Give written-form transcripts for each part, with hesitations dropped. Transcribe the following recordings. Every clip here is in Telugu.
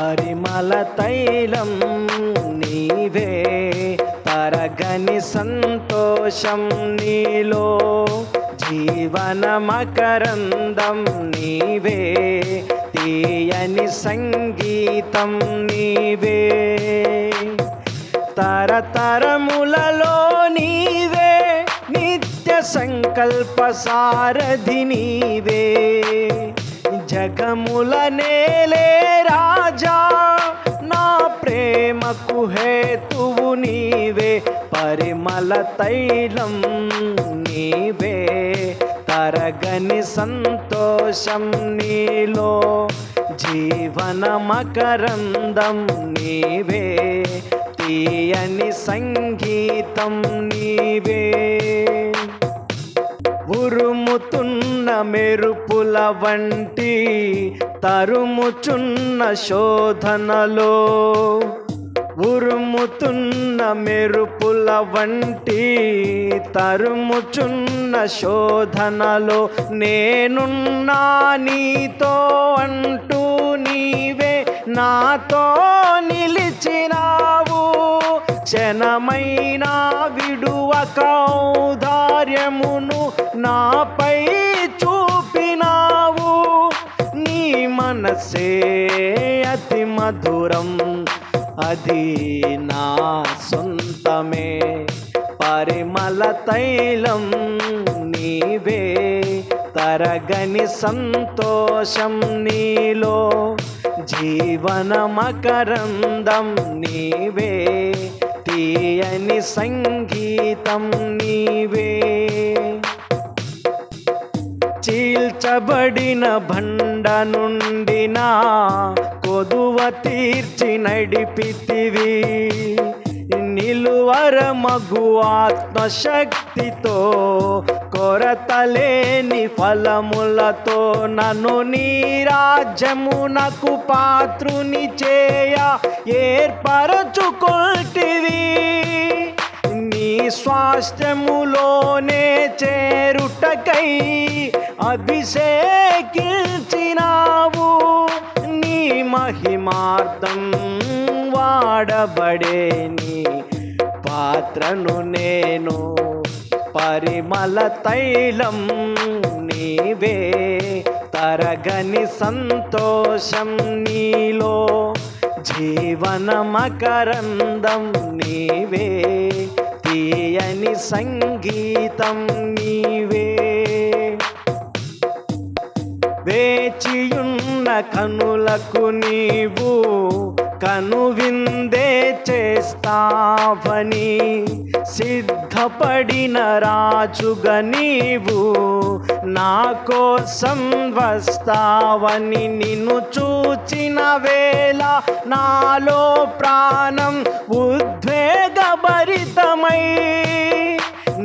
పరిమళ తైలం నీవే, తరగని సంతోషం నీలో, జీవన మకరందం నీవే, తీయని సంగీతం నీవే, తరతరములలో నీవే, నిత్య సంకల్ప సారథి నీవే, జగముల నేలే రాజా, నా ప్రేమకు హేతువు నీవే, పరిమళ తైలం నీవే, తరగని సంతోషం నీలో, జీవన మకరందం నీవే, తీయని సంగీతం నీవే. ఉరుముతున్న మెరుపుల వంటి తరుముచున్న శోధనలో, ఉరుముతున్న మెరుపుల వంటి తరుముచున్న శోధనలో, నేనున్నా నీతో అంటూ నీవే నాతో నిలిచినావు, క్షణమైనా విడువక ఔదార్యమును నాపై చూపినావు, నీ మనసే అతి మధురం, అది నా సొంతమే, పరిమళ తైలం నీవే, తరగని సంతోషం నీలో, జీవన మకరందం నీవే, తీయని సంగీతం నీవే. చీల్చబడిన బండ నుండి నా కొదువ తీర్చి నడిపితివి, నిలువరమగు ఆత్మశక్తితో, కొరతలేని ఫలములతో నన్ను నీ రాజ్యమునకు పాత్రుని చేయ ఏర్పరచుకొల్టివి, నీ స్వాస్థ్యములోనే చేరుటకై అభిషేకించినావు, నీ మహిమార్థం వాడబడే నీ పాత్రను నేను, పరిమళ తైలం నీవే, తరగని సంతోషం నీలో, జీవన మకరందం నీవే, తీయని సంగీతం నీవే. వేచియున్న కనులకు నీవు కనువిందే చేస్తావని, సిద్ధపడిన రాజుగా నీవు నా కోసం వస్తావని, నిన్ను చూచిన వేళ నాలో ప్రాణం ఉద్వేగభరితమై,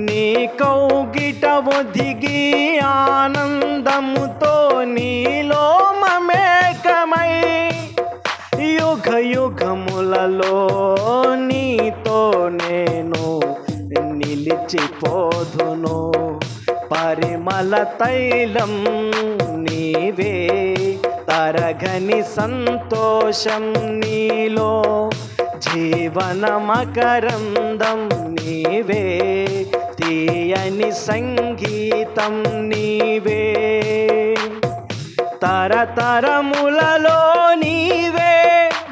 నీ కౌగిట ఒదిగి ఆనందముతో నీలో మమేకమై, యుగ యుగములలో నీతో నేను నిలిచిపోదును, పరిమళ తైలం నీవే, తరగని సంతోషం నీలో, జీవన మకరందం నీవే, తీయని సంగీతం నీవే, తరతరములలో నీవే,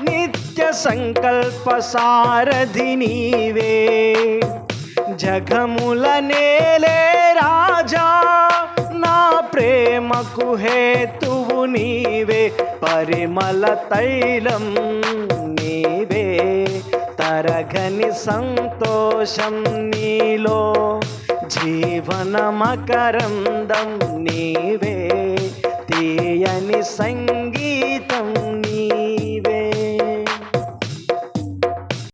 నిత్య సంకల్ప సారథి నీవే, జగముల నేలే రాజా, నా ప్రేమకు హేతువు నీవే, పరిమళ తైలం నీవే, తరగని సంతోషం నీలో, జీవన మకరందం నీవే, తీయని సంగీతం